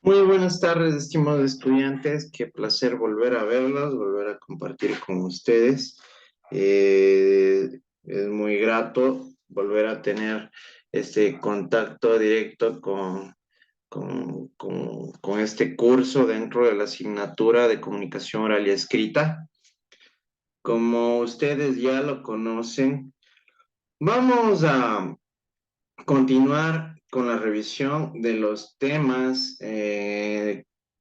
Muy buenas tardes, estimados estudiantes. Qué placer volver a verlos, volver a compartir con ustedes. Es muy grato volver a tener este contacto directo con este curso dentro de la asignatura de comunicación oral y escrita. Como ustedes ya lo conocen, vamos a continuar con la revisión de los temas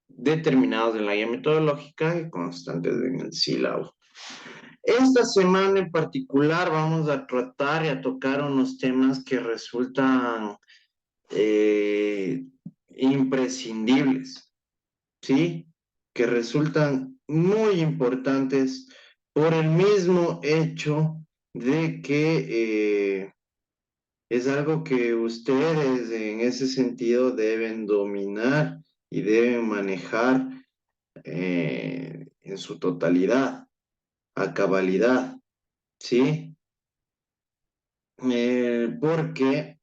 determinados en la guía metodológica y constantes en el sílabo. Esta semana en particular vamos a tratar y a tocar unos temas que resultan eh, imprescindibles, ¿sí? Que resultan muy importantes por el mismo hecho de que es algo que ustedes en ese sentido deben dominar y deben manejar en su totalidad, a cabalidad, ¿sí? Porque,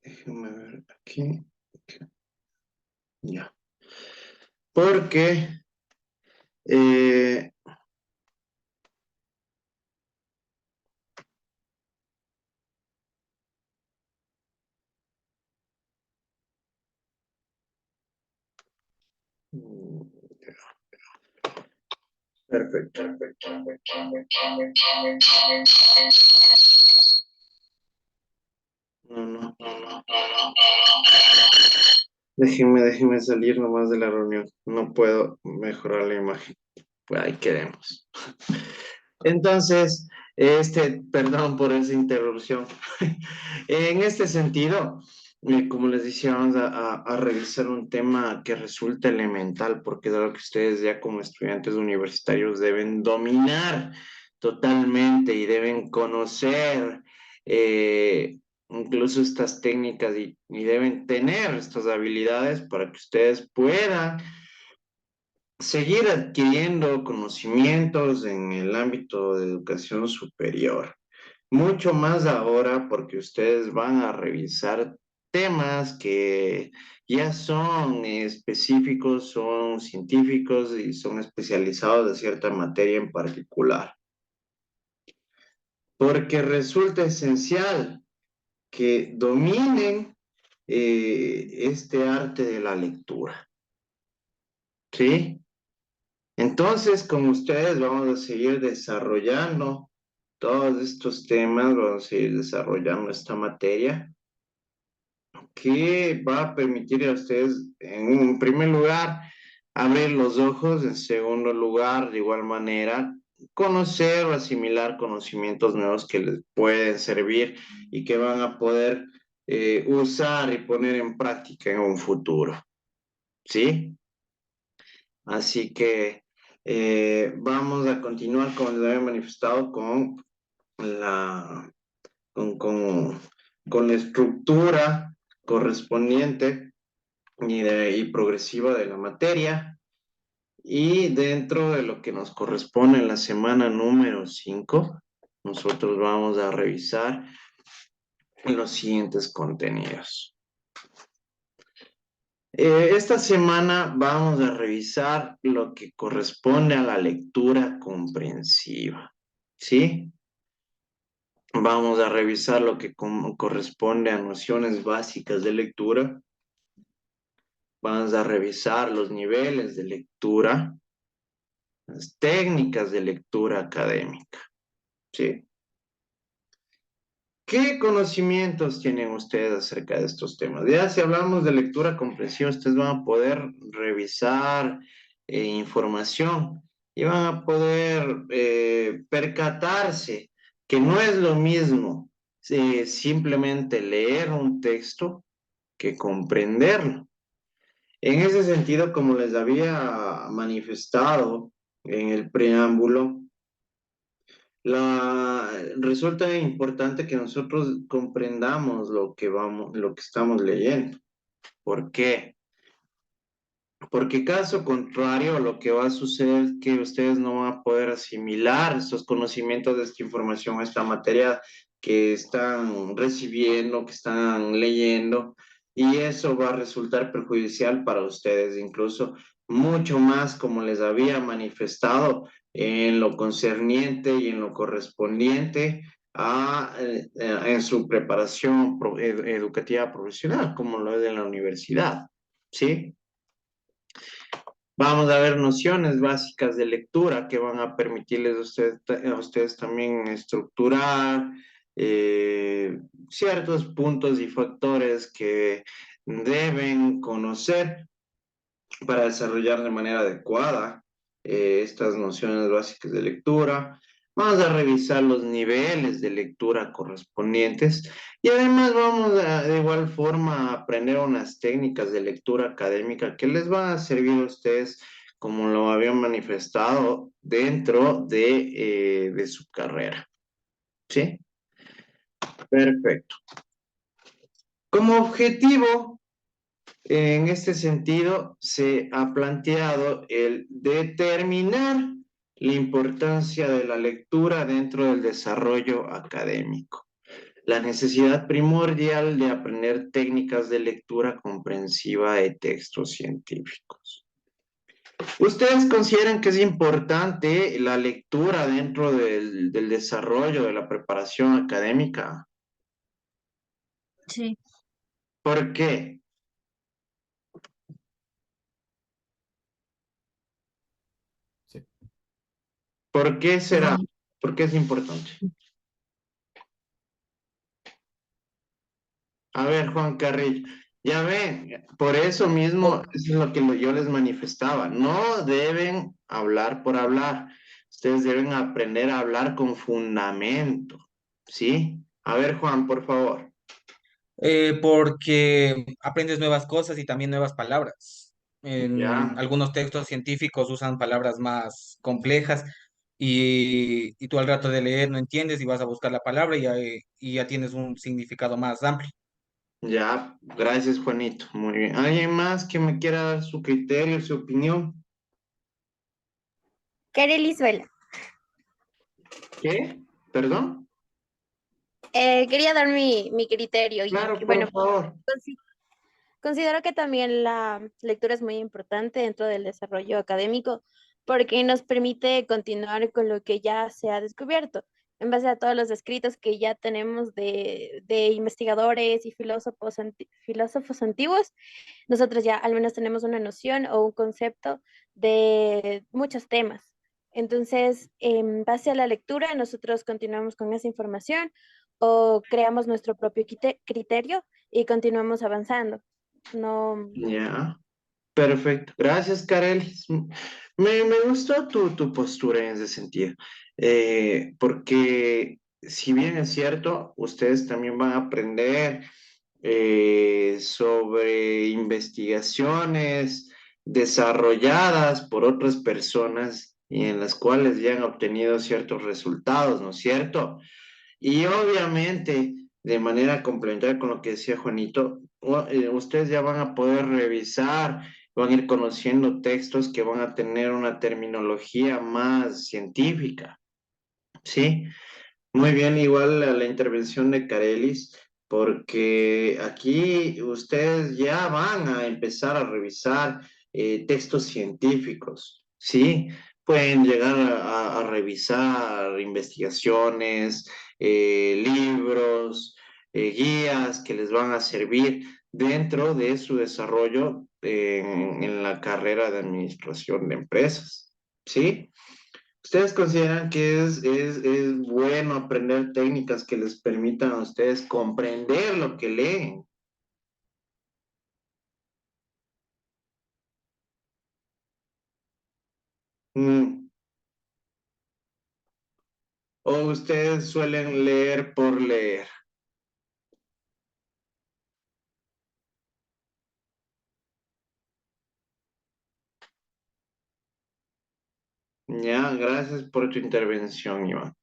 déjenme ver aquí, ya, porque, eh, perfecto, no. Déjenme salir nomás de la reunión, no puedo mejorar la imagen, pues ahí queremos. Entonces, perdón por esa interrupción. En este sentido, como les decía, vamos a revisar un tema que resulta elemental, porque es algo que ustedes ya como estudiantes universitarios deben dominar totalmente y deben conocer incluso estas técnicas y deben tener estas habilidades para que ustedes puedan seguir adquiriendo conocimientos en el ámbito de educación superior. Mucho más ahora porque ustedes van a revisar temas que ya son específicos, son científicos y son especializados de cierta materia en particular. Porque resulta esencial que dominen este arte de la lectura, ¿sí? Entonces, con ustedes vamos a seguir desarrollando todos estos temas, vamos a seguir desarrollando esta materia que va a permitir a ustedes, en un primer lugar, abrir los ojos, en segundo lugar, de igual manera, conocer o asimilar conocimientos nuevos que les pueden servir y que van a poder usar y poner en práctica en un futuro, ¿sí? Así que vamos a continuar, como les había manifestado, la, con, con, con la estructura correspondiente y progresiva de la materia. Y dentro de lo que nos corresponde en la semana número 5 nosotros vamos a revisar los siguientes contenidos. Esta semana vamos a revisar lo que corresponde a la lectura comprensiva, ¿sí? Vamos a revisar lo que corresponde a nociones básicas de lectura. Vamos a revisar los niveles de lectura, las técnicas de lectura académica, ¿sí? ¿Qué conocimientos tienen ustedes acerca de estos temas? Ya si hablamos de lectura comprensiva, ustedes van a poder revisar información y van a poder percatarse que no es lo mismo simplemente leer un texto que comprenderlo. En ese sentido, como les había manifestado en el preámbulo, resulta importante que nosotros comprendamos lo que estamos leyendo. ¿Por qué? Porque caso contrario, lo que va a suceder es que ustedes no van a poder asimilar estos conocimientos de esta información, esta materia que están recibiendo, que están leyendo, y eso va a resultar perjudicial para ustedes, incluso mucho más como les había manifestado en lo concerniente y en lo correspondiente en su preparación educativa profesional, como lo es en la universidad, ¿sí? Vamos a ver nociones básicas de lectura que van a permitirles a ustedes también estructurar ciertos puntos y factores que deben conocer para desarrollar de manera adecuada estas nociones básicas de lectura. Vamos a revisar los niveles de lectura correspondientes y además vamos de igual forma a aprender unas técnicas de lectura académica que les van a servir a ustedes como lo habían manifestado dentro de su carrera. ¿Sí? Perfecto. Como objetivo, en este sentido, se ha planteado el determinar la importancia de la lectura dentro del desarrollo académico, la necesidad primordial de aprender técnicas de lectura comprensiva de textos científicos. ¿Ustedes consideran que es importante la lectura dentro del desarrollo de la preparación académica? Sí. ¿Por qué? Sí. ¿Por qué será? Mm, ¿Por qué es importante? A ver, Juan Carrillo, ya ven, por eso mismo, O- eso es lo que yo les manifestaba. No deben hablar por hablar. Ustedes deben aprender a hablar con fundamento, ¿sí? A ver, Juan, por favor. Porque aprendes nuevas cosas y también nuevas palabras. En Ya, algunos textos científicos usan palabras más complejas y tú al rato de leer no entiendes y vas a buscar la palabra y ya tienes un significado más amplio. ya, gracias, Juanito. Muy bien. ¿Alguien más que me quiera dar su criterio, su opinión? Carelis Vela. ¿Qué? ¿Perdón? Quería dar mi criterio Claro, y por bueno, favor. considero que también la lectura es muy importante dentro del desarrollo académico porque nos permite continuar con lo que ya se ha descubierto. En base a todos los escritos que ya tenemos de investigadores y filósofos antiguos, nosotros ya al menos tenemos una noción o un concepto de muchos temas. Entonces, en base a la lectura, nosotros continuamos con esa información o creamos nuestro propio criterio y continuamos avanzando. No, Ya. Perfecto, gracias, Karel. Me gustó tu postura en ese sentido, porque si bien es cierto, ustedes también van a aprender sobre investigaciones desarrolladas por otras personas y en las cuales ya han obtenido ciertos resultados, ¿no es cierto? Y obviamente, de manera complementaria con lo que decía Juanito, ustedes ya van a poder revisar, van a ir conociendo textos que van a tener una terminología más científica, ¿sí? Muy bien, igual a la intervención de Carelis, porque aquí ustedes ya van a empezar a revisar textos científicos, ¿sí? Pueden llegar a revisar investigaciones, libros, guías que les van a servir dentro de su desarrollo en la carrera de administración de empresas, ¿sí? ¿Ustedes consideran que es bueno aprender técnicas que les permitan a ustedes comprender lo que leen? Mm. ¿O ustedes suelen leer por leer? Ya, gracias por tu intervención, Iván.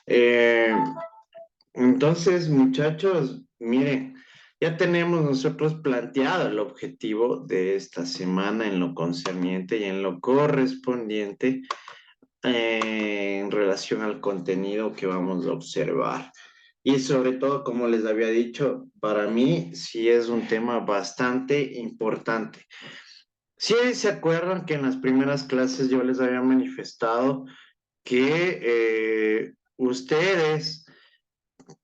Eh, entonces, muchachos, miren, ya tenemos nosotros planteado el objetivo de esta semana en lo concerniente y en lo correspondiente en relación al contenido que vamos a observar. Y sobre todo, como les había dicho, para mí sí es un tema bastante importante. Sí, se acuerdan que en las primeras clases yo les había manifestado que ustedes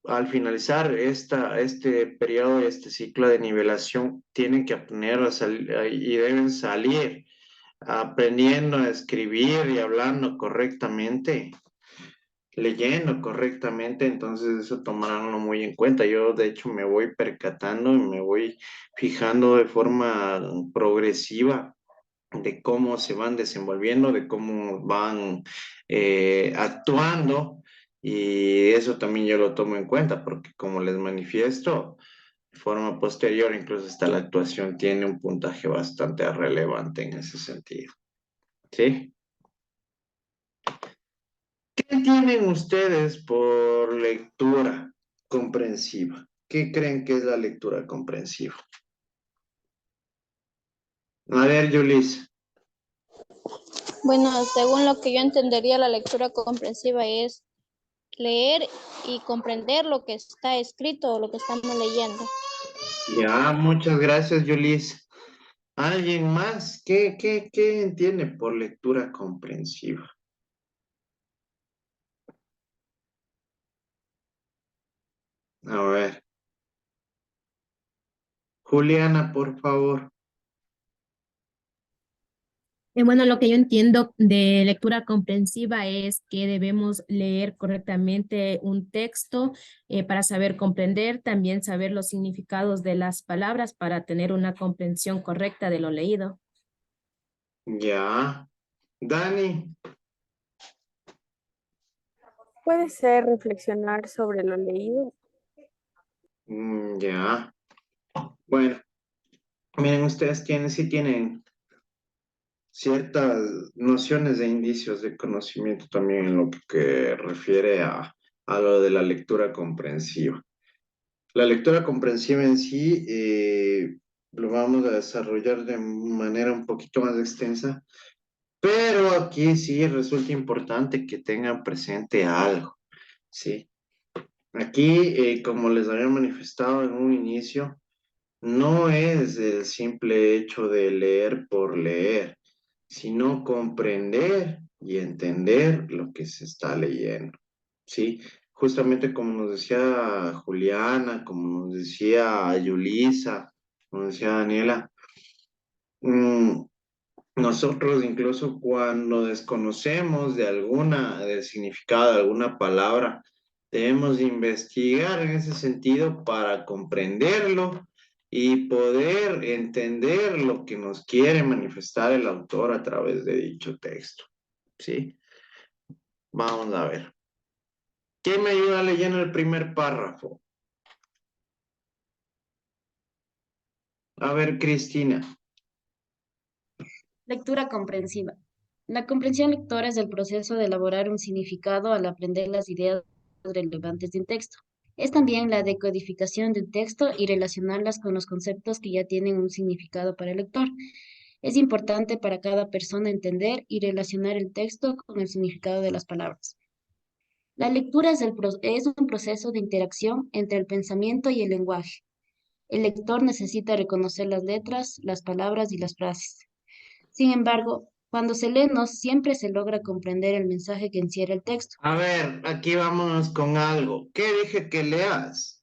al finalizar este periodo, este ciclo de nivelación, tienen que aprender y deben salir aprendiendo a escribir y hablando correctamente, leyendo correctamente, entonces eso tomaránlo muy en cuenta. Yo de hecho me voy percatando y me voy fijando de forma progresiva de cómo se van desenvolviendo, de cómo van actuando, y eso también yo lo tomo en cuenta, porque como les manifiesto, de forma posterior, incluso hasta la actuación tiene un puntaje bastante relevante en ese sentido. ¿Sí? ¿Qué tienen ustedes por lectura comprensiva? ¿Qué creen que es la lectura comprensiva? A ver, Yulis. Bueno, según lo que yo entendería, la lectura comprensiva es leer y comprender lo que está escrito o lo que estamos leyendo. Ya, muchas gracias, Yulis. ¿Alguien más? ¿Qué entiende por lectura comprensiva? A ver, Juliana, por favor. Bueno, lo que yo entiendo de lectura comprensiva es que debemos leer correctamente un texto para saber comprender, también saber los significados de las palabras para tener una comprensión correcta de lo leído. Ya. Dani. Puede ser reflexionar sobre lo leído. Ya. Bueno, miren, ustedes sí tienen ciertas nociones de indicios de conocimiento también en lo que refiere a lo de la lectura comprensiva. La lectura comprensiva en sí lo vamos a desarrollar de manera un poquito más extensa, pero aquí sí resulta importante que tengan presente algo, ¿sí? Aquí, como les había manifestado en un inicio, no es el simple hecho de leer por leer, sino comprender y entender lo que se está leyendo, ¿sí? Justamente como nos decía Juliana, como nos decía Yulisa, como decía Daniela, mm, nosotros incluso cuando desconocemos del significado de alguna palabra, debemos investigar en ese sentido para comprenderlo y poder entender lo que nos quiere manifestar el autor a través de dicho texto. ¿Sí? Vamos a ver. ¿Quién me ayuda leyendo el primer párrafo? A ver, Cristina. Lectura comprensiva. La comprensión lectora es el proceso de elaborar un significado al aprender las ideas relevantes de un texto. Es también la decodificación de un texto y relacionarlas con los conceptos que ya tienen un significado para el lector. Es importante para cada persona entender y relacionar el texto con el significado de las palabras. La lectura es un proceso de interacción entre el pensamiento y el lenguaje. El lector necesita reconocer las letras, las palabras y las frases. Sin embargo, cuando se lee no siempre se logra comprender el mensaje que encierra el texto. A ver, aquí vámonos con algo. ¿Qué dije que leas?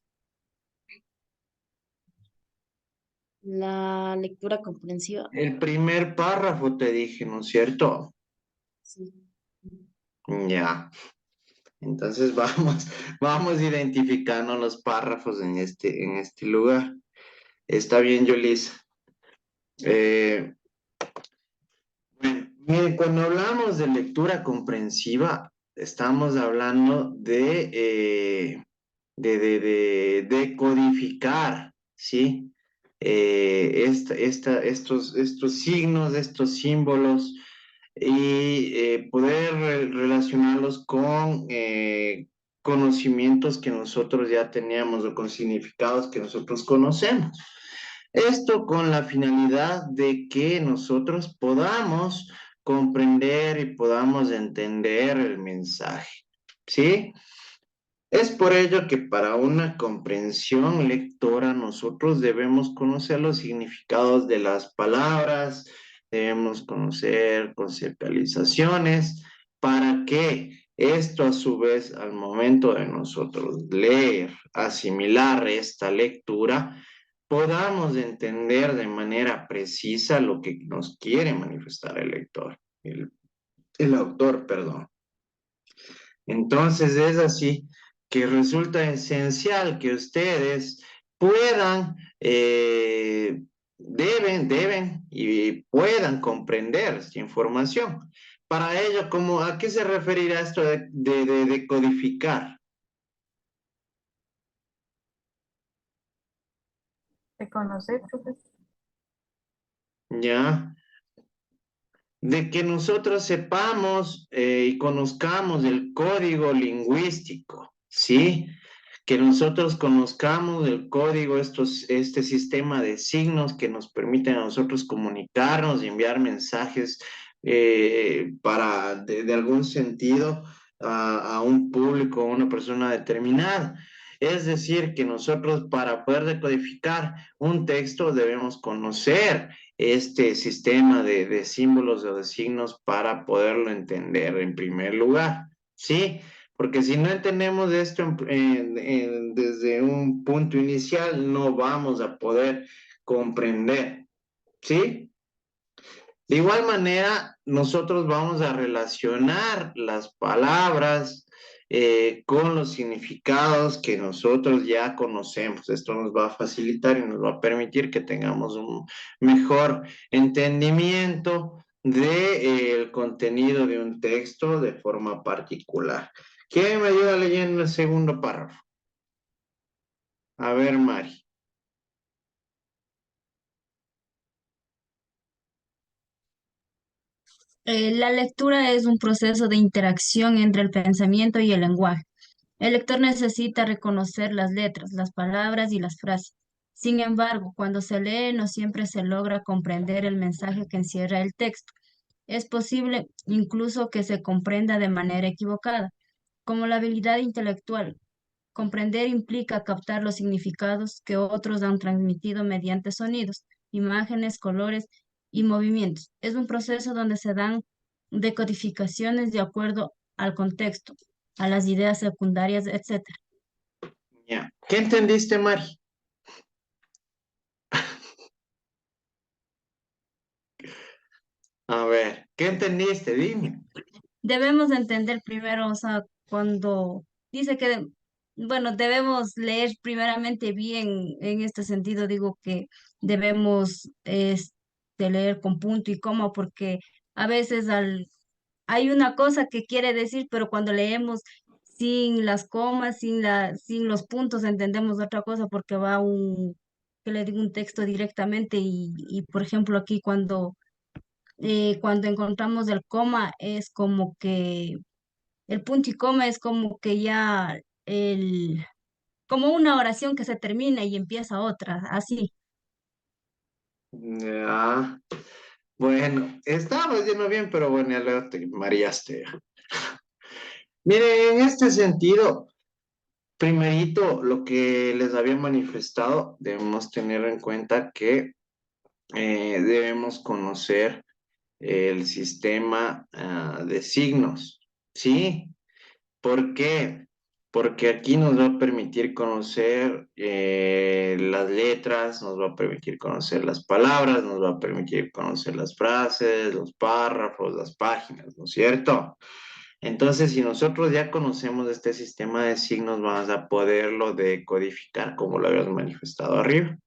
La lectura comprensiva. El primer párrafo te dije, ¿no es cierto? Sí. Ya. Entonces vamos identificando los párrafos en este lugar. Está bien, Yulisa. Bueno, miren, cuando hablamos de lectura comprensiva, estamos hablando de codificar, ¿sí? Estos signos, estos símbolos y poder relacionarlos con conocimientos que nosotros ya teníamos o con significados que nosotros conocemos. Esto con la finalidad de que nosotros podamos comprender y podamos entender el mensaje, ¿sí? Es por ello que para una comprensión lectora nosotros debemos conocer los significados de las palabras, debemos conocer conceptualizaciones, para que esto a su vez al momento de nosotros leer, asimilar esta lectura, podamos entender de manera precisa lo que nos quiere manifestar el lector, el autor, perdón. Entonces es así que resulta esencial que ustedes puedan, deben y puedan comprender esta información. Para ello, ¿a qué se referirá esto de codificar? De conocer, profesor. ¿Ya? De que nosotros sepamos y conozcamos el código lingüístico, ¿sí? Que nosotros conozcamos el código, este sistema de signos que nos permiten a nosotros comunicarnos y enviar mensajes de algún sentido a un público, a una persona determinada. Es decir, que nosotros para poder decodificar un texto debemos conocer este sistema de símbolos o de signos para poderlo entender en primer lugar, ¿sí? Porque si no entendemos esto desde un punto inicial, no vamos a poder comprender, ¿sí? De igual manera, nosotros vamos a relacionar las palabras con los significados que nosotros ya conocemos. Esto nos va a facilitar y nos va a permitir que tengamos un mejor entendimiento del contenido de un texto de forma particular. ¿Quién me ayuda leyendo el segundo párrafo? A ver, Mari. La lectura es un proceso de interacción entre el pensamiento y el lenguaje. El lector necesita reconocer las letras, las palabras y las frases. Sin embargo, cuando se lee no siempre se logra comprender el mensaje que encierra el texto. Es posible incluso que se comprenda de manera equivocada. Como la habilidad intelectual, comprender implica captar los significados que otros han transmitido mediante sonidos, imágenes, colores y movimientos. Es un proceso donde se dan decodificaciones de acuerdo al contexto, a las ideas secundarias, etcétera. Ya. ¿Qué entendiste, Mari? A ver, ¿qué entendiste? Dime. Debemos entender primero, o sea, cuando dice que, bueno, debemos leer primeramente bien en este sentido, digo que debemos leer con punto y coma, porque a veces hay una cosa que quiere decir, pero cuando leemos sin las comas, sin los puntos, entendemos otra cosa porque va que le digo un texto directamente y por ejemplo aquí cuando encontramos el coma es como que el punto y coma es como que ya como una oración que se termina y empieza otra, así. Ya. Bueno, estábamos yendo bien, pero bueno, ya luego te mareaste. Mire, en este sentido, primerito, lo que les había manifestado, debemos tener en cuenta que debemos conocer el sistema de signos, ¿sí? ¿Por qué? Porque aquí nos va a permitir conocer las letras, nos va a permitir conocer las palabras, nos va a permitir conocer las frases, los párrafos, las páginas, ¿no es cierto? Entonces, si nosotros ya conocemos este sistema de signos, vamos a poderlo decodificar como lo habíamos manifestado arriba.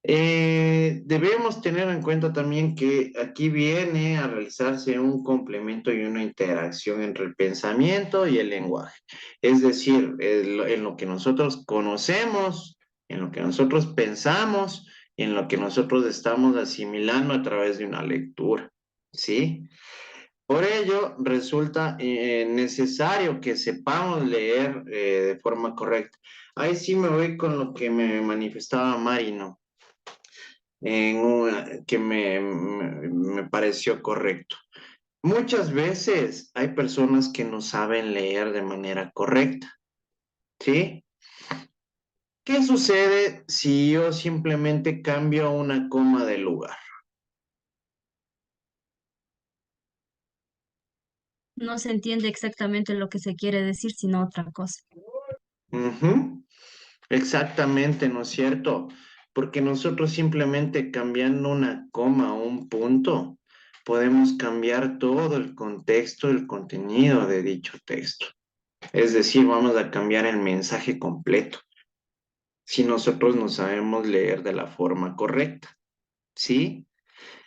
Debemos tener en cuenta también que aquí viene a realizarse un complemento y una interacción entre el pensamiento y el lenguaje. Es decir, en lo que nosotros conocemos, en lo que nosotros pensamos, y en lo que nosotros estamos asimilando a través de una lectura, ¿sí? Por ello, resulta necesario que sepamos leer de forma correcta. Ahí sí me voy con lo que me manifestaba Marino que me pareció correcto. Muchas veces hay personas que no saben leer de manera correcta, ¿sí? ¿Qué sucede si yo simplemente cambio una coma de lugar? No se entiende exactamente lo que se quiere decir, sino otra cosa. Ujú. Exactamente, ¿no es cierto? Porque nosotros simplemente cambiando una coma o un punto, podemos cambiar todo el contexto, el contenido de dicho texto. Es decir, vamos a cambiar el mensaje completo si nosotros no sabemos leer de la forma correcta, ¿sí?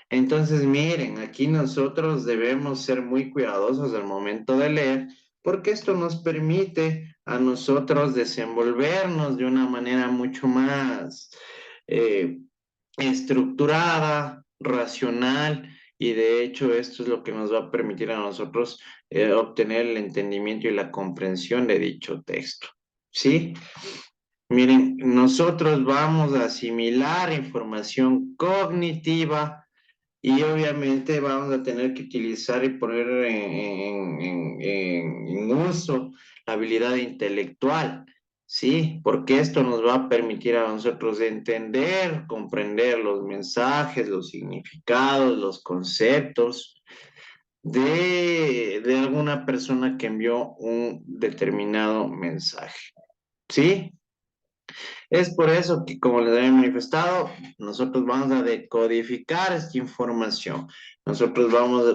Entonces, miren, aquí nosotros debemos ser muy cuidadosos al momento de leer, porque esto nos permite a nosotros desenvolvernos de una manera mucho más eh, estructurada, racional, y de hecho esto es lo que nos va a permitir a nosotros obtener el entendimiento y la comprensión de dicho texto. ¿Sí? Miren, nosotros vamos a asimilar información cognitiva y obviamente vamos a tener que utilizar y poner en uso la habilidad intelectual, ¿sí? Porque esto nos va a permitir a nosotros entender, comprender los mensajes, los significados, los conceptos de alguna persona que envió un determinado mensaje, ¿sí? Es por eso que, como les he manifestado, nosotros vamos a decodificar esta información. Nosotros vamos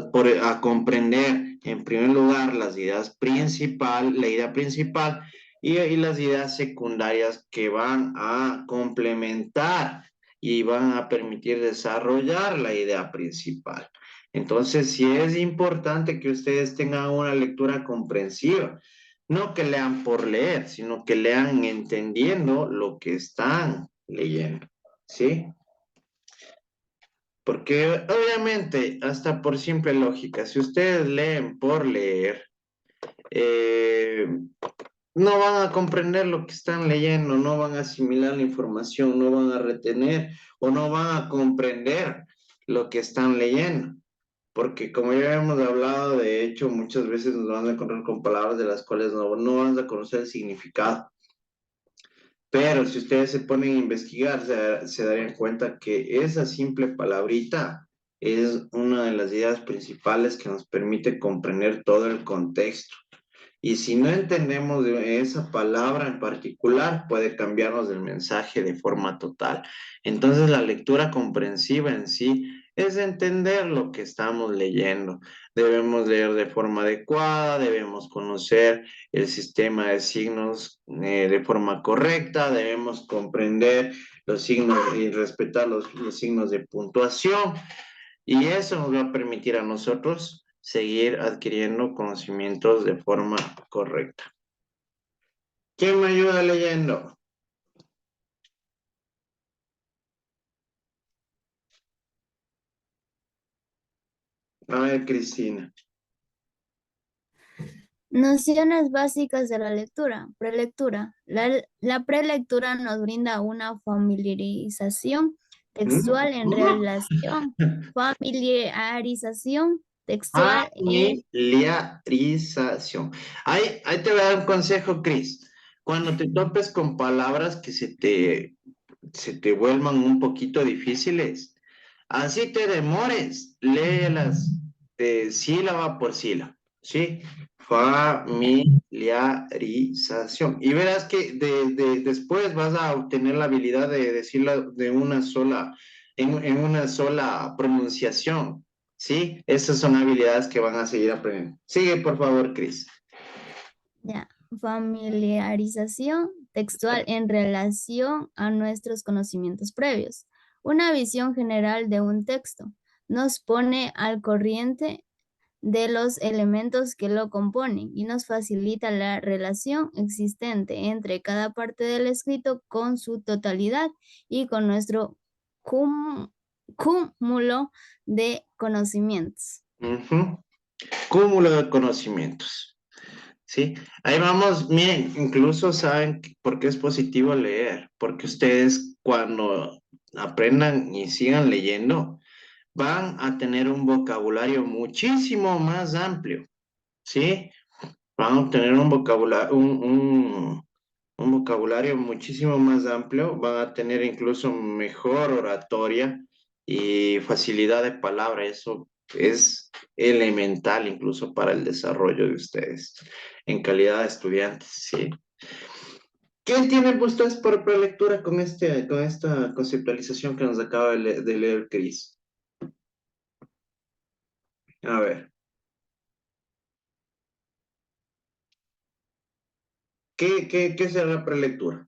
a comprender, en primer lugar, las ideas principal, la idea principal y las ideas secundarias que van a complementar y van a permitir desarrollar la idea principal. Entonces, sí es importante que ustedes tengan una lectura comprensiva. No que lean por leer, sino que lean entendiendo lo que están leyendo, ¿sí? Porque obviamente, hasta por simple lógica, si ustedes leen por leer, eh, no van a comprender lo que están leyendo, no van a asimilar la información, no van a retener o no van a comprender lo que están leyendo. Porque como ya hemos hablado, de hecho, muchas veces nos van a encontrar con palabras de las cuales no van a conocer el significado. Pero si ustedes se ponen a investigar, se darían cuenta que esa simple palabrita es una de las ideas principales que nos permite comprender todo el contexto. Y si no entendemos de esa palabra en particular, puede cambiarnos el mensaje de forma total. Entonces, la lectura comprensiva en sí es entender lo que estamos leyendo. Debemos leer de forma adecuada, debemos conocer el sistema de signos de forma correcta, debemos comprender los signos y respetar los signos de puntuación. Y eso nos va a permitir a nosotros seguir adquiriendo conocimientos de forma correcta. ¿Quién me ayuda leyendo? A ver, Cristina. Nociones básicas de la lectura, prelectura. La prelectura nos brinda una familiarización textual en relación, familiarización textual en... Familiarización. Ahí te voy a dar un consejo, Cris. Cuando te topes con palabras que se te vuelvan un poquito difíciles, así te demores, léelas de sílaba por sílaba, ¿sí? Familiarización. Y verás que después vas a obtener la habilidad de decirla de una sola, en una sola pronunciación, ¿sí? Esas son habilidades que van a seguir aprendiendo. Sigue, por favor, Cris. Ya, familiarización textual en relación a nuestros conocimientos previos. Una visión general de un texto nos pone al corriente de los elementos que lo componen y nos facilita la relación existente entre cada parte del escrito con su totalidad y con nuestro cúmulo de conocimientos. Ujú. Cúmulo de conocimientos. Sí, ahí vamos, miren, incluso saben por qué es positivo leer, porque ustedes cuando aprendan y sigan leyendo, van a tener un vocabulario muchísimo más amplio, ¿sí? Van a obtener un vocabulario, un vocabulario muchísimo más amplio, van a tener incluso mejor oratoria y facilidad de palabra. Eso es elemental incluso para el desarrollo de ustedes en calidad de estudiantes, ¿sí? ¿Qué tienen ustedes por prelectura con con esta conceptualización que nos acaba de leer Cris? A ver, ¿qué será la prelectura?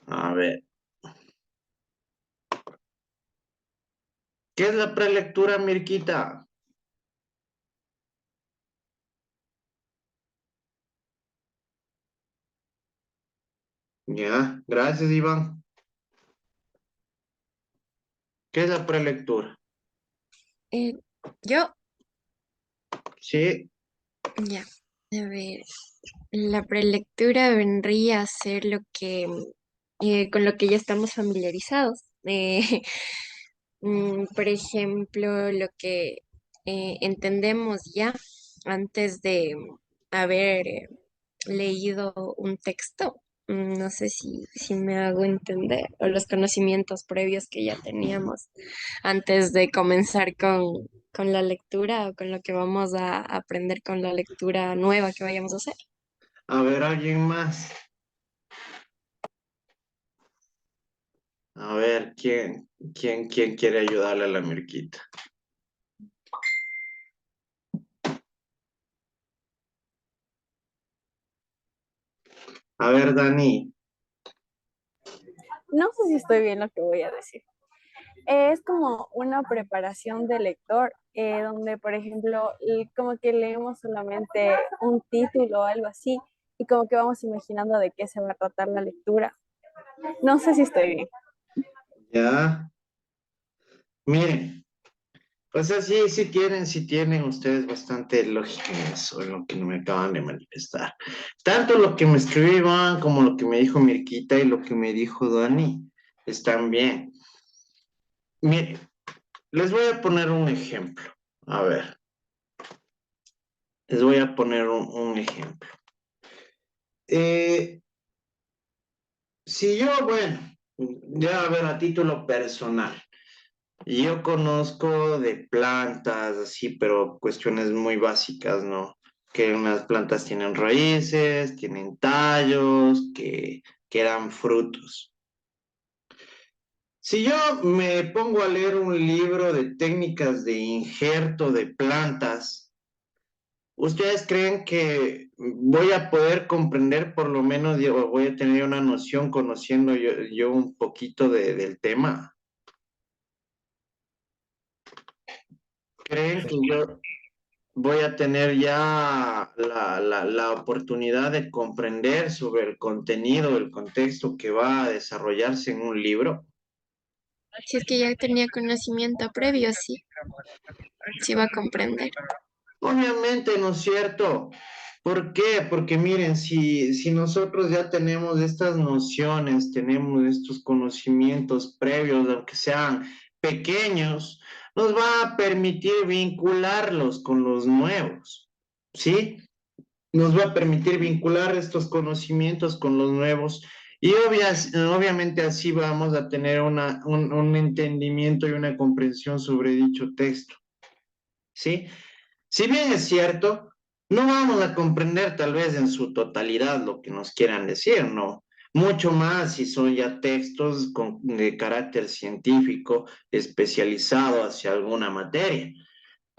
A ver, ¿qué es la prelectura, Mirquita? Ya, gracias, Iván. ¿Qué es la prelectura? Eh, yo, Sí, ya, a ver, la prelectura vendría a ser lo que, con lo que ya estamos familiarizados. Por ejemplo, lo que entendemos ya antes de haber leído un texto. No sé si me hago entender, o los conocimientos previos que ya teníamos antes de comenzar con la lectura o con lo que vamos a aprender con la lectura nueva que vayamos a hacer. a ver, alguien más. A ver, ¿quién quiere ayudarle a la Mirquita? A ver, Dani. No sé si estoy bien lo que voy a decir. Es como una preparación de lector, donde, por ejemplo, como que leemos solamente un título o algo así, y como que vamos imaginando de qué se va a tratar la lectura. No sé si estoy bien. Ya. Miren, o sea, sí tienen ustedes bastante lógica en eso, en lo que me acaban de manifestar. Tanto lo que me escribió Iván como lo que me dijo Mirquita y lo que me dijo Dani están bien. Miren, les voy a poner un ejemplo. A ver, les voy a poner un ejemplo. Eh, si yo, bueno, ya a ver, a título personal, yo conozco de plantas, así, pero cuestiones muy básicas, ¿no? Que unas plantas tienen raíces, tienen tallos, que dan frutos. Si yo me pongo a leer un libro de técnicas de injerto de plantas, ¿ustedes creen que voy a poder comprender por lo menos, o voy a tener una noción conociendo yo un poquito del tema? ¿Creen que yo voy a tener ya la oportunidad de comprender sobre el contenido, el contexto que va a desarrollarse en un libro? Si es que ya tenía conocimiento previo, sí, sí va a comprender. Obviamente, ¿no es cierto? ¿Por qué? Porque miren, si nosotros ya tenemos estas nociones, tenemos estos conocimientos previos, aunque sean pequeños, nos va a permitir vincularlos con los nuevos, ¿sí? Nos va a permitir vincular estos conocimientos con los nuevos y obviamente así vamos a tener un entendimiento y una comprensión sobre dicho texto, ¿sí? Si bien es cierto, no vamos a comprender tal vez en su totalidad lo que nos quieran decir, ¿no? Mucho más si son ya textos de carácter científico especializado hacia alguna materia.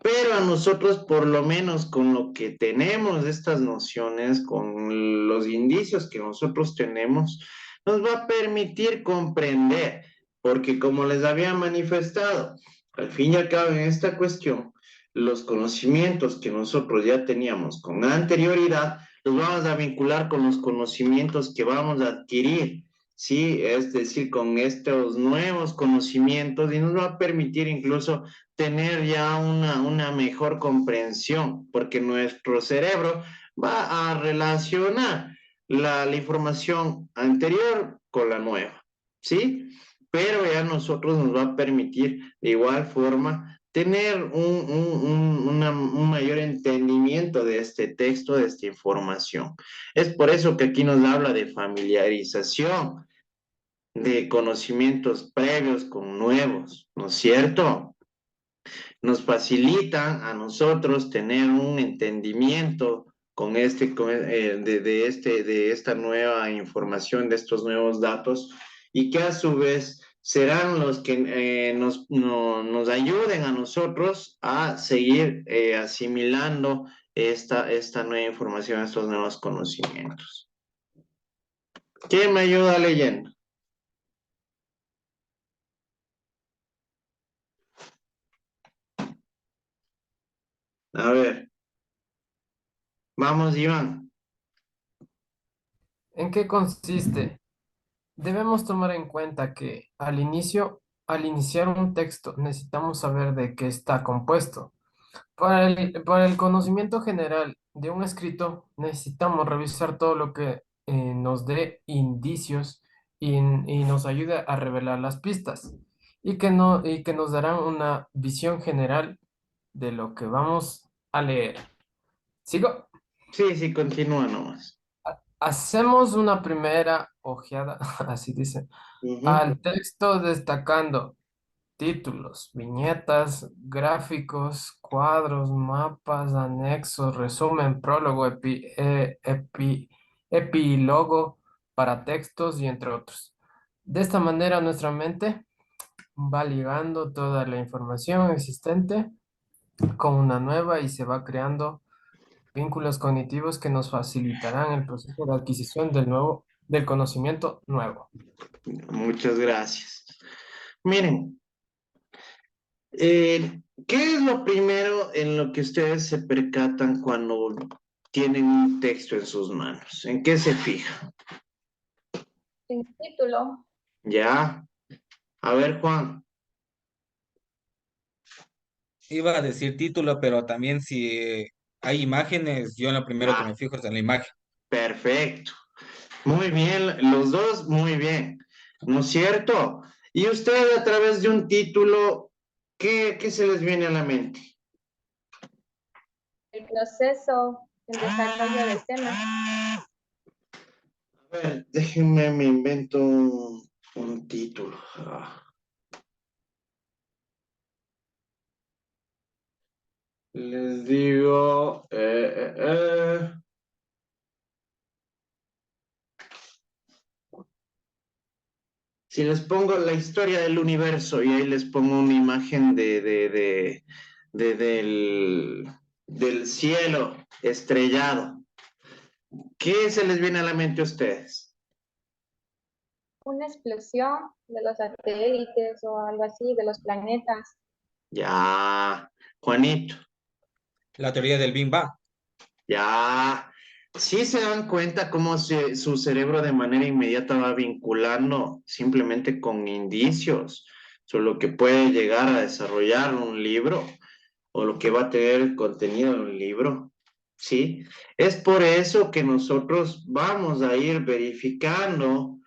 Pero a nosotros, por lo menos con lo que tenemos de estas nociones, con los indicios que nosotros tenemos, nos va a permitir comprender, porque como les había manifestado, al fin y al cabo en esta cuestión, los conocimientos que nosotros ya teníamos con anterioridad, los vamos a vincular con los conocimientos que vamos a adquirir, ¿sí? Es decir, con estos nuevos conocimientos y nos va a permitir incluso tener ya una mejor comprensión, porque nuestro cerebro va a relacionar la información anterior con la nueva, ¿sí? Pero ya nosotros nos va a permitir de igual forma tener un mayor entendimiento de este texto, de esta información. Es por eso que aquí nos habla de familiarización, de conocimientos previos con nuevos, ¿no es cierto? Nos facilitan a nosotros tener un entendimiento con de esta nueva información, de estos nuevos datos, y que a su vez serán los que nos ayuden a nosotros a seguir asimilando esta nueva información, estos nuevos conocimientos. ¿Quién me ayuda leyendo? A ver, vamos, Iván. ¿En qué consiste? Debemos tomar en cuenta que al iniciar un texto, necesitamos saber de qué está compuesto. Para el conocimiento general de un escrito, necesitamos revisar todo lo que nos dé indicios y nos ayude a revelar las pistas y que nos darán una visión general de lo que vamos a leer. ¿Sigo? Sí, sí, continúa nomás. Hacemos una primera ojeada, así dice, al texto destacando títulos, viñetas, gráficos, cuadros, mapas, anexos, resumen, prólogo, epílogo para textos y entre otros. De esta manera nuestra mente va ligando toda la información existente con una nueva y se va creando vínculos cognitivos que nos facilitarán el proceso de adquisición del conocimiento nuevo. Muchas gracias. Miren, ¿qué es lo primero en lo que ustedes se percatan cuando tienen un texto en sus manos? ¿En qué se fijan? El título. Ya. A ver, Juan. Iba a decir título, pero también si hay imágenes, yo en lo primero que Ah, me fijo es en la imagen. perfecto. Muy bien, los dos, muy bien. ¿No es cierto? Y ustedes a través de un título, ¿qué se les viene a la mente? El proceso, el desarrollo del tema. A ver, déjenme, me invento un título. Les digo, si les pongo la historia del universo y ahí les pongo una imagen del cielo estrellado, ¿qué se les viene a la mente a ustedes? Una explosión de los satélites o algo así, de los planetas. Ya, Juanito, La teoría del Big Bang. ya. Sí se dan cuenta cómo su cerebro de manera inmediata va vinculando simplemente con indicios sobre lo que puede llegar a desarrollar un libro o lo que va a tener el contenido de un libro, ¿sí? Es por eso que nosotros vamos a ir verificando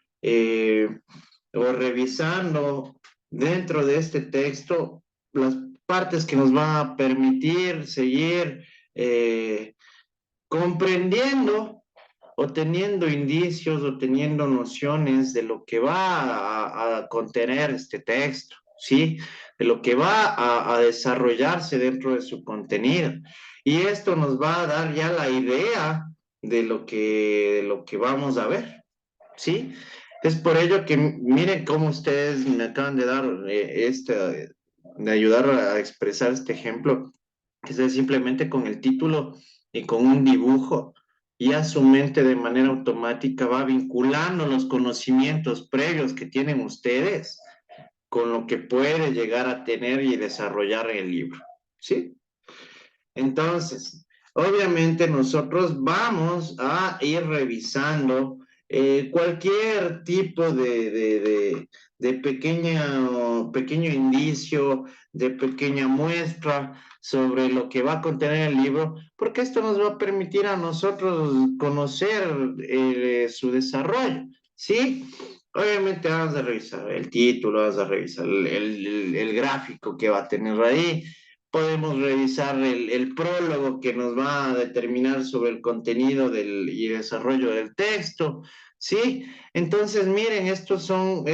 o revisando dentro de este texto las partes que nos van a permitir seguir comprendiendo o teniendo indicios o teniendo nociones de lo que va a contener este texto, ¿sí? De lo que va a desarrollarse dentro de su contenido. Y esto nos va a dar ya la idea de lo que vamos a ver, ¿sí? Es por ello que miren cómo ustedes me acaban de dar de ayudar a expresar este ejemplo, que es simplemente con el título y con un dibujo, ya su mente de manera automática va vinculando los conocimientos previos que tienen ustedes con lo que puede llegar a tener y desarrollar el libro, ¿sí? Entonces, obviamente nosotros vamos a ir revisando cualquier tipo de pequeño indicio, de pequeña muestra sobre lo que va a contener el libro, porque esto nos va a permitir a nosotros conocer su desarrollo, ¿sí? Obviamente vamos a revisar el título, vamos a revisar el gráfico que va a tener ahí. Podemos revisar el prólogo que nos va a determinar sobre el contenido y desarrollo del texto, ¿sí? Entonces, miren, estas son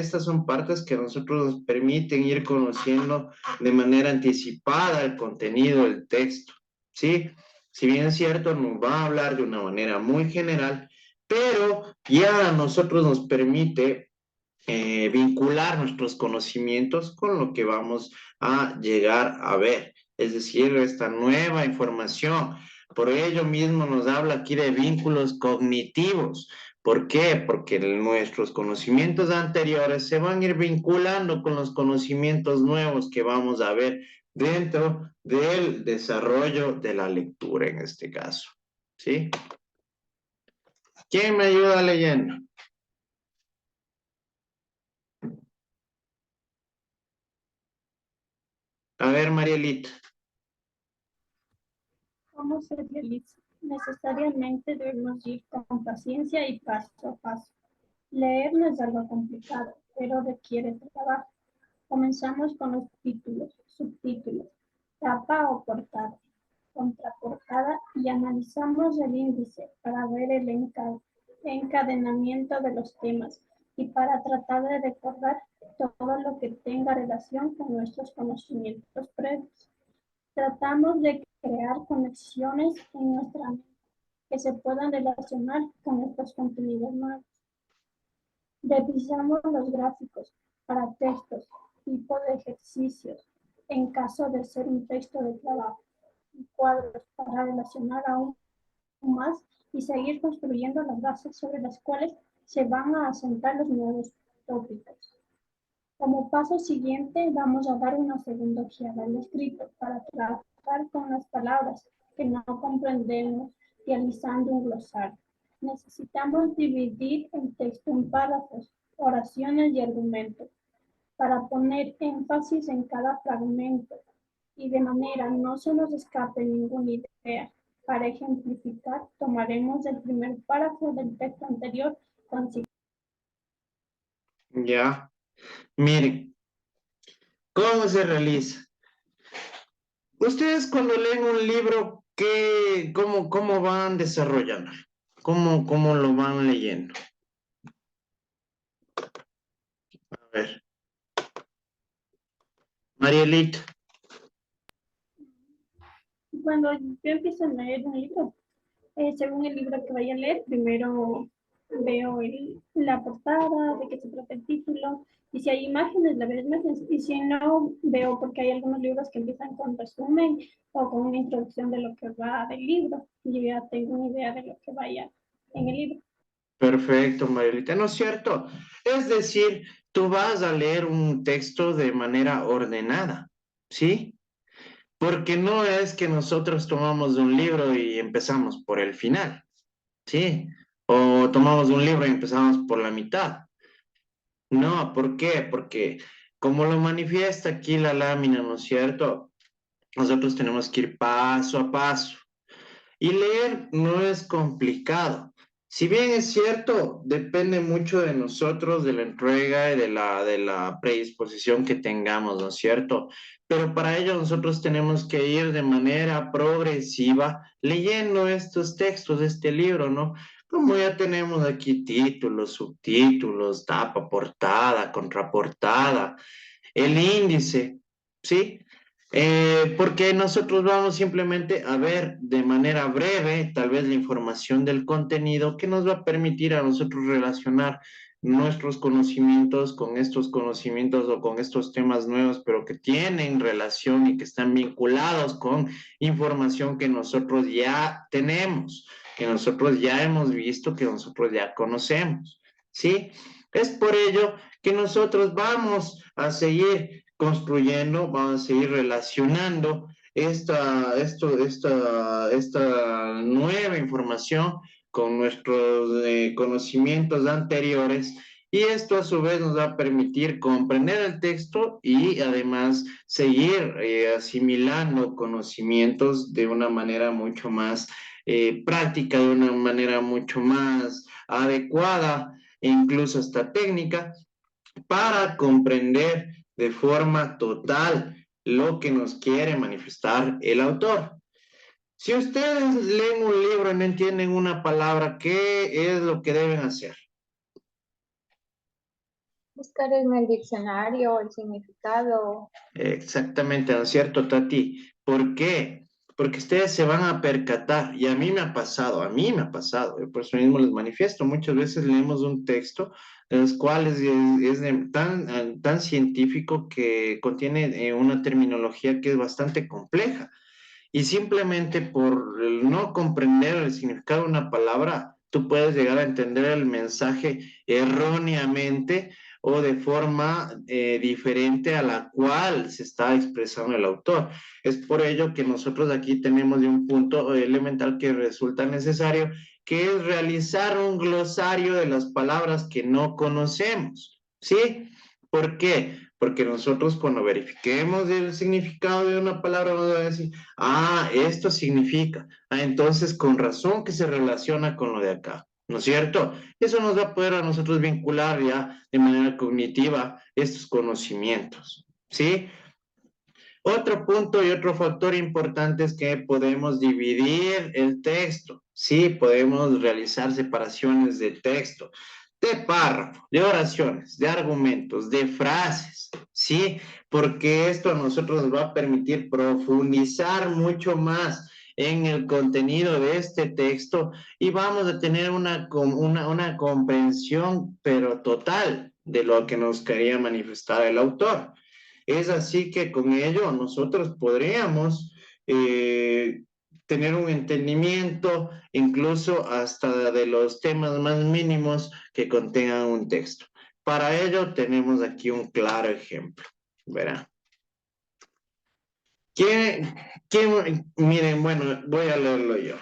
partes que a nosotros nos permiten ir conociendo de manera anticipada el contenido del texto, ¿sí? Si bien es cierto, nos va a hablar de una manera muy general, pero ya a nosotros nos permite vincular nuestros conocimientos con lo que vamos a llegar a ver, es decir, esta nueva información. Por ello mismo nos habla aquí de vínculos cognitivos. ¿Por qué? Porque nuestros conocimientos anteriores se van a ir vinculando con los conocimientos nuevos que vamos a ver dentro del desarrollo de la lectura en este caso. ¿Sí? ¿Quién me ayuda leyendo? A ver, Marielita. ¿Cómo se realiza? Necesariamente debemos ir con paciencia y paso a paso. Leer no es algo complicado, pero requiere trabajo. Comenzamos con los títulos, subtítulos, tapa o portada, contraportada y analizamos el índice para ver el encadenamiento de los temas y para tratar de recordar todo lo que tenga relación con nuestros conocimientos previos. Tratamos de crear conexiones en nuestra mente que se puedan relacionar con estos contenidos nuevos. Revisamos los gráficos para textos, tipo de ejercicios, en caso de ser un texto de trabajo, y cuadros para relacionar aún más y seguir construyendo las bases sobre las cuales se van a asentar los nuevos tópicos. Como paso siguiente, vamos a dar una segunda ojeada al escrito para trabajar con las palabras que no comprendemos, realizando un glosario. Necesitamos dividir el texto en párrafos, oraciones y argumentos para poner énfasis en cada fragmento y de manera no se nos escape ninguna idea. Para ejemplificar, tomaremos el primer párrafo del texto anterior con Ya. Miren, ¿cómo se realiza? Ustedes cuando leen un libro, cómo van desarrollando? ¿Cómo lo van leyendo? A ver. Marielita. Cuando yo empiezo a leer un libro, según el libro que vaya a leer, primero veo la portada, de qué se trata el título, y si hay imágenes, la veo imágenes, y si no, veo porque hay algunos libros que empiezan con resumen o con una introducción de lo que va del libro, y yo ya tengo una idea de lo que vaya en el libro. Perfecto, Marielita, ¿no es cierto? Es decir, tú vas a leer un texto de manera ordenada, ¿sí? Porque no es que nosotros tomamos un libro y empezamos por el final, ¿sí? O tomamos un libro y empezamos por la mitad. No, ¿por qué? Porque como lo manifiesta aquí la lámina, ¿no es cierto? Nosotros tenemos que ir paso a paso. Y leer no es complicado. Si bien es cierto, depende mucho de nosotros, de la entrega y de la predisposición que tengamos, ¿no es cierto? Pero para ello nosotros tenemos que ir de manera progresiva leyendo estos textos de este libro, ¿no? Como ya tenemos aquí títulos, subtítulos, tapa, portada, contraportada, el índice, ¿sí? Porque nosotros vamos simplemente a ver de manera breve, tal vez la información del contenido que nos va a permitir a nosotros relacionar nuestros conocimientos con estos conocimientos o con estos temas nuevos, pero que tienen relación y que están vinculados con información que nosotros ya tenemos, que nosotros ya hemos visto, que nosotros ya conocemos, ¿sí? Es por ello que nosotros vamos a seguir construyendo, vamos a seguir relacionando esta nueva información con nuestros conocimientos anteriores y esto a su vez nos va a permitir comprender el texto y además seguir asimilando conocimientos de una manera mucho más práctica, de una manera mucho más adecuada e incluso hasta técnica, para comprender de forma total lo que nos quiere manifestar el autor. Si ustedes leen un libro y no entienden una palabra, ¿qué es lo que deben hacer? Buscar en el diccionario el significado. Exactamente, ¿no es cierto, Tati? ¿Por qué? Porque ustedes se van a percatar, y a mí me ha pasado, yo por eso mismo les manifiesto, muchas veces leemos un texto, de los cuales tan científico que contiene una terminología que es bastante compleja, y simplemente por el no comprender el significado de una palabra, tú puedes llegar a entender el mensaje erróneamente o de forma diferente a la cual se está expresando el autor. Es por ello que nosotros aquí tenemos de un punto elemental que resulta necesario, que es realizar un glosario de las palabras que no conocemos, ¿sí? ¿Por qué? Porque nosotros cuando verifiquemos el significado de una palabra vamos a decir, ah, esto significa, ah, entonces con razón que se relaciona con lo de acá, ¿no es cierto? Eso nos va a poder a nosotros vincular ya de manera cognitiva estos conocimientos, ¿sí? Otro punto y otro factor importante es que podemos dividir el texto, ¿sí? Podemos realizar separaciones de texto, de párrafo, de oraciones, de argumentos, de frases, ¿sí? Porque esto a nosotros nos va a permitir profundizar mucho más en el contenido de este texto y vamos a tener una comprensión, pero total, de lo que nos quería manifestar el autor. Es así que con ello nosotros podríamos tener un entendimiento incluso hasta de los temas más mínimos que contengan un texto. Para ello tenemos aquí un claro ejemplo. Verá. Miren, bueno, voy a leerlo yo.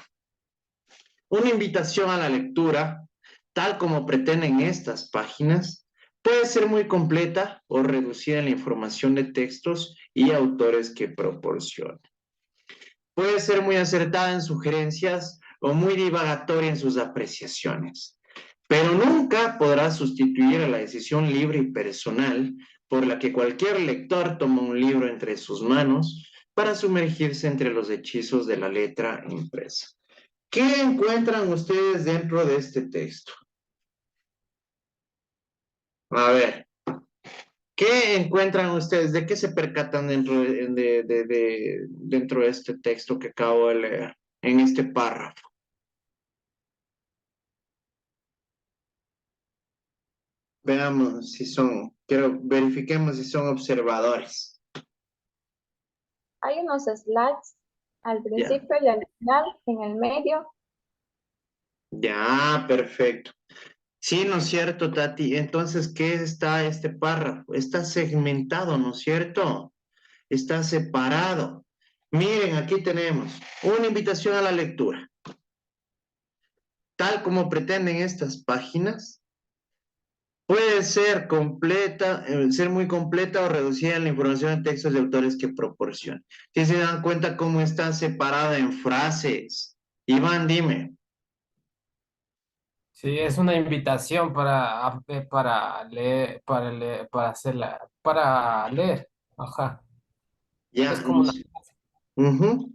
Una invitación a la lectura, tal como pretenden estas páginas, puede ser muy completa o reducida en la información de textos y autores que proporciona. Puede ser muy acertada en sugerencias o muy divagatoria en sus apreciaciones, pero nunca podrá sustituir a la decisión libre y personal por la que cualquier lector toma un libro entre sus manos para sumergirse entre los hechizos de la letra impresa. ¿Qué encuentran ustedes dentro de este texto? A ver, ¿qué encuentran ustedes? ¿De qué se percatan dentro de este texto que acabo de leer, en este párrafo? Veamos si verifiquemos si son observadores. Hay unos slides al Ya. principio y al final, en el medio. Ya, perfecto. Sí, ¿no es cierto, Tati? Entonces, ¿qué está este párrafo? Está segmentado, ¿no es cierto? Está separado. Miren, aquí tenemos una invitación a la lectura. Tal como pretenden estas páginas, puede ser ser muy completa o reducida en la información de textos de autores que proporcionan. Si se dan cuenta cómo está separada en frases. Iván, dime. Sí, es una invitación para leer, para leer. Ajá. Ya. Es como una... Ujú.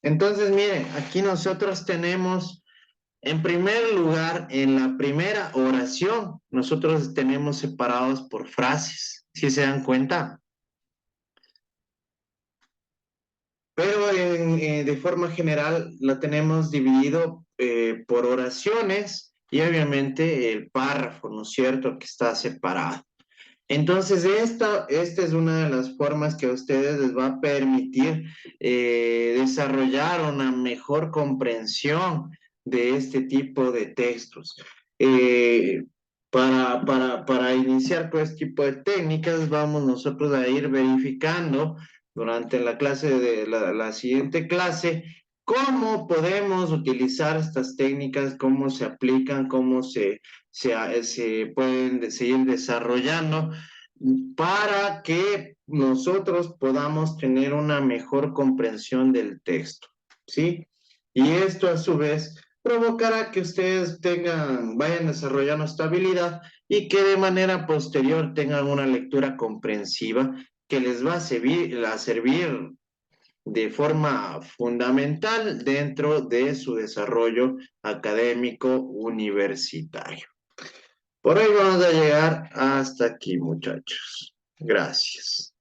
Entonces, miren, aquí nosotros tenemos, en primer lugar, en la primera oración, nosotros tenemos separados por frases, ¿sí se dan cuenta? Pero de forma general la tenemos dividido por oraciones y obviamente el párrafo, ¿no es cierto?, que está separado. Entonces, esta es una de las formas que a ustedes les va a permitir desarrollar una mejor comprensión de este tipo de textos. Eh, para iniciar con este tipo de técnicas, vamos nosotros a ir verificando durante la clase de la siguiente clase cómo podemos utilizar estas técnicas, cómo se aplican, cómo se pueden seguir desarrollando para que nosotros podamos tener una mejor comprensión del texto, ¿sí? Y esto a su vez provocará que ustedes vayan desarrollando esta habilidad y que de manera posterior tengan una lectura comprensiva que les va a servir de forma fundamental dentro de su desarrollo académico universitario. Por hoy vamos a llegar hasta aquí, muchachos. Gracias.